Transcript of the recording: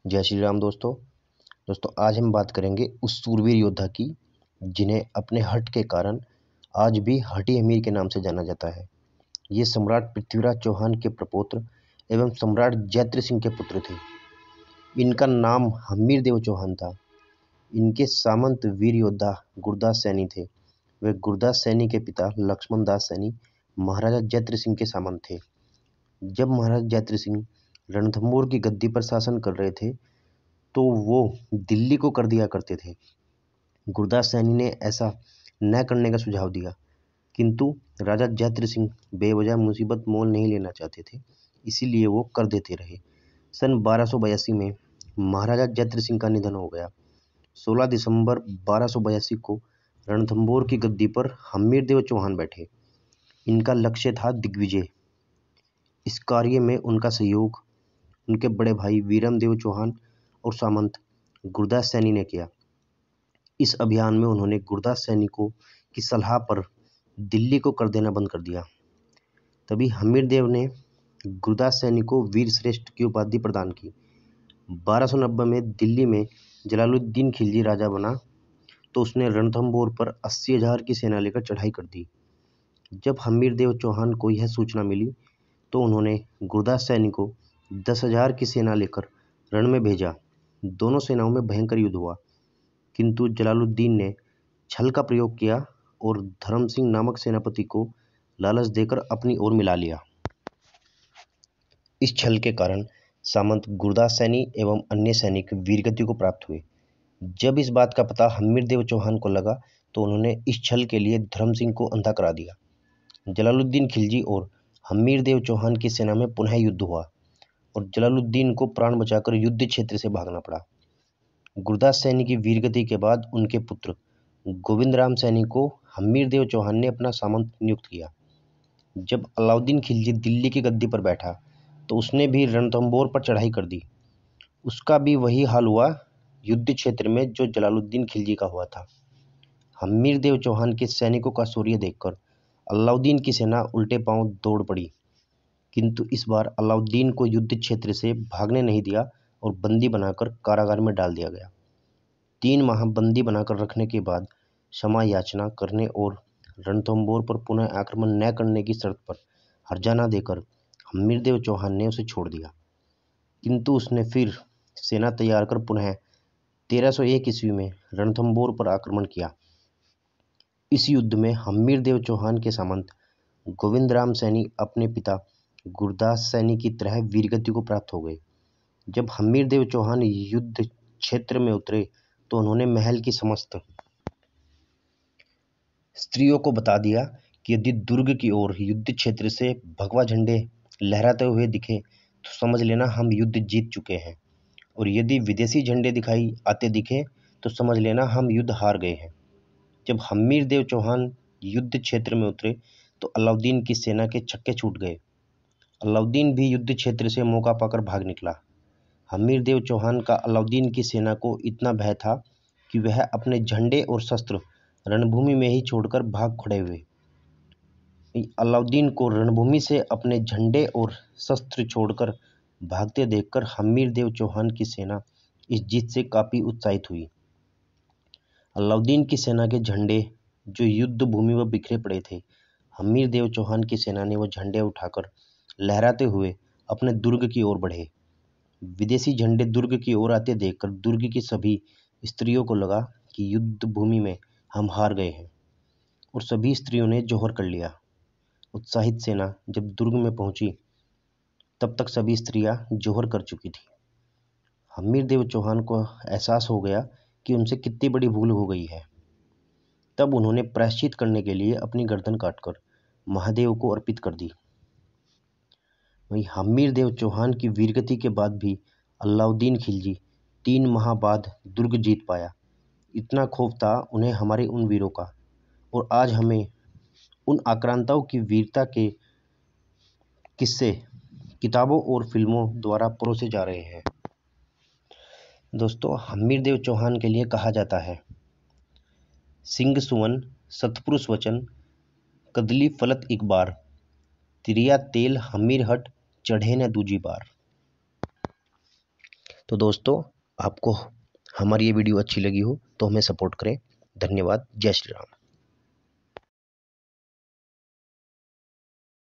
जय श्री राम दोस्तों आज हम बात करेंगे उस सूरवीर योद्धा की जिन्हें अपने हठ के कारण आज भी हठी अमीर के नाम से जाना जाता है। ये सम्राट पृथ्वीराज चौहान के प्रपौत्र एवं सम्राट जयद्रथ सिंह के पुत्र थे। इनका नाम हम्मीर देव चौहान था। इनके सामंत वीर योद्धा गुरदास सैनी थे। वे गुरदास सैनी के पिता लक्ष्मण दास सैनी महाराजा जयद्रथ सिंह के सामंत थे। जब महाराजा जयद्रथ सिंह रणथंभौर की गद्दी पर शासन कर रहे थे तो वो दिल्ली को कर दिया करते थे। गुरदास सैनी ने ऐसा न करने का सुझाव दिया, किंतु राजा जयद्रथ सिंह बेवजह मुसीबत मोल नहीं लेना चाहते थे, इसीलिए वो कर देते रहे। सन 1282 में महाराजा जयद्रथ सिंह का निधन हो गया। 16 दिसंबर 1282 को रणथंभौर की गद्दी पर हम्मीर देव चौहान बैठे। इनका लक्ष्य था दिग्विजय। इस कार्य में उनका सहयोग उनके बड़े भाई वीरम देव चौहान और सामंत गुरदास सैनी ने किया। इस अभियान में उन्होंने गुरदास सैनिकों की सलाह पर दिल्ली को कर देना बंद कर दिया। तभी हम्मीर देव ने गुरदास सैनी को वीर श्रेष्ठ की उपाधि प्रदान की। 1290 में दिल्ली में जलालुद्दीन खिलजी राजा बना तो उसने रणथंभौर पर 80,000 की सेना लेकर चढ़ाई कर दी। जब हम्मीर देव चौहान को यह सूचना मिली तो उन्होंने गुरदास सैनी को 10,000 की सेना लेकर रण में भेजा। दोनों सेनाओं में भयंकर युद्ध हुआ, किंतु जलालुद्दीन ने छल का प्रयोग किया और धर्म सिंह नामक सेनापति को लालच देकर अपनी ओर मिला लिया। इस छल के कारण सामंत गुरदास सैनी एवं अन्य सैनिक वीरगति को प्राप्त हुए। जब इस बात का पता हम्मीर देव चौहान को लगा तो उन्होंने इस छल के लिए धर्म सिंह को अंधा करा दिया। जलालुद्दीन खिलजी और हम्मीर देव चौहान की सेना में पुनः युद्ध हुआ और जलालुद्दीन को प्राण बचाकर युद्ध क्षेत्र से भागना पड़ा। गुरदास सैनी की वीरगति के बाद उनके पुत्र गोविंद राम सैनी को हम्मीर देव चौहान ने अपना सामंत नियुक्त किया। जब अलाउद्दीन खिलजी दिल्ली की गद्दी पर बैठा तो उसने भी रणथंभौर पर चढ़ाई कर दी। उसका भी वही हाल हुआ युद्ध क्षेत्र में जो जलालुद्दीन खिलजी का हुआ था। हम्मीर देव चौहान के सैनिकों का शौर्य देखकर अलाउद्दीन की सेना उल्टे पांव दौड़ पड़ी, किंतु इस बार अलाउद्दीन को युद्ध क्षेत्र से भागने नहीं दिया और बंदी बनाकर कारागार में डाल दिया गया। 3 माह बंदी बनाकर रखने के बाद क्षमा याचना करने और रणथंभौर पर पुनः आक्रमण न करने की शर्त पर हर्जाना देकर हम्मीर देव चौहान ने उसे छोड़ दिया, किंतु उसने फिर सेना तैयार कर पुनः 1301 ईस्वी में रणथंभौर पर आक्रमण किया। इस युद्ध में हम्मीर देव चौहान के सामंत गोविंद राम सैनी अपने पिता गुरदास सैनी की तरह वीरगति को प्राप्त हो गए। जब हम्मीर देव चौहान युद्ध क्षेत्र में उतरे तो उन्होंने महल की समस्त स्त्रियों को बता दिया कि यदि दुर्ग की ओर युद्ध क्षेत्र से भगवा झंडे लहराते हुए दिखे तो समझ लेना हम युद्ध जीत चुके हैं, और यदि विदेशी झंडे दिखाई आते दिखे तो समझ लेना हम युद्ध हार गए हैं। जब हम्मीर देव चौहान युद्ध क्षेत्र में उतरे तो अलाउद्दीन की सेना के छक्के छूट गए। अलाउद्दीन भी युद्ध क्षेत्र से मौका पाकर भाग निकला। हम्मीर देव चौहान का अलाउद्दीन की सेना को इतना भय था कि वह अपने झंडे और शस्त्र रणभूमि में ही छोड़कर भाग खड़े हुए। अलाउद्दीन को रणभूमि से अपने झंडे और शस्त्र छोड़कर भागते देखकर हम्मीर देव चौहान की सेना इस जीत से काफी उत्साहित हुई। अलाउद्दीन की सेना के झंडे जो युद्ध भूमि में बिखरे पड़े थे, हम्मीर देव चौहान की सेना ने वो झंडे उठाकर लहराते हुए अपने दुर्ग की ओर बढ़े। विदेशी झंडे दुर्ग की ओर आते देखकर दुर्ग की सभी स्त्रियों को लगा कि युद्ध भूमि में हम हार गए हैं, और सभी स्त्रियों ने जौहर कर लिया। उत्साहित सेना जब दुर्ग में पहुंची तब तक सभी स्त्रियां जौहर कर चुकी थी। हम्मीर देव चौहान को एहसास हो गया कि उनसे कितनी बड़ी भूल हो गई है। तब उन्होंने प्रायश्चित करने के लिए अपनी गर्दन काटकर महादेव को अर्पित कर दी। वहीं हम्मीर देव चौहान की वीरगति के बाद भी अलाउद्दीन खिलजी 3 माह बाद दुर्ग जीत पाया। इतना खौफ था उन्हें हमारे उन वीरों का, और आज हमें उन आक्रांताओं की वीरता के किस्से किताबों और फिल्मों द्वारा परोसे जा रहे हैं। दोस्तों, हम्मीर देव चौहान के लिए कहा जाता है, सिंह सुवन सतपुरुष वचन कदली फलत एक बार, तिरिया तेल हमीर हट चढ़े न दूजी बार। तो दोस्तों, आपको हमारी ये वीडियो अच्छी लगी हो तो हमें सपोर्ट करें। धन्यवाद। जय श्री राम।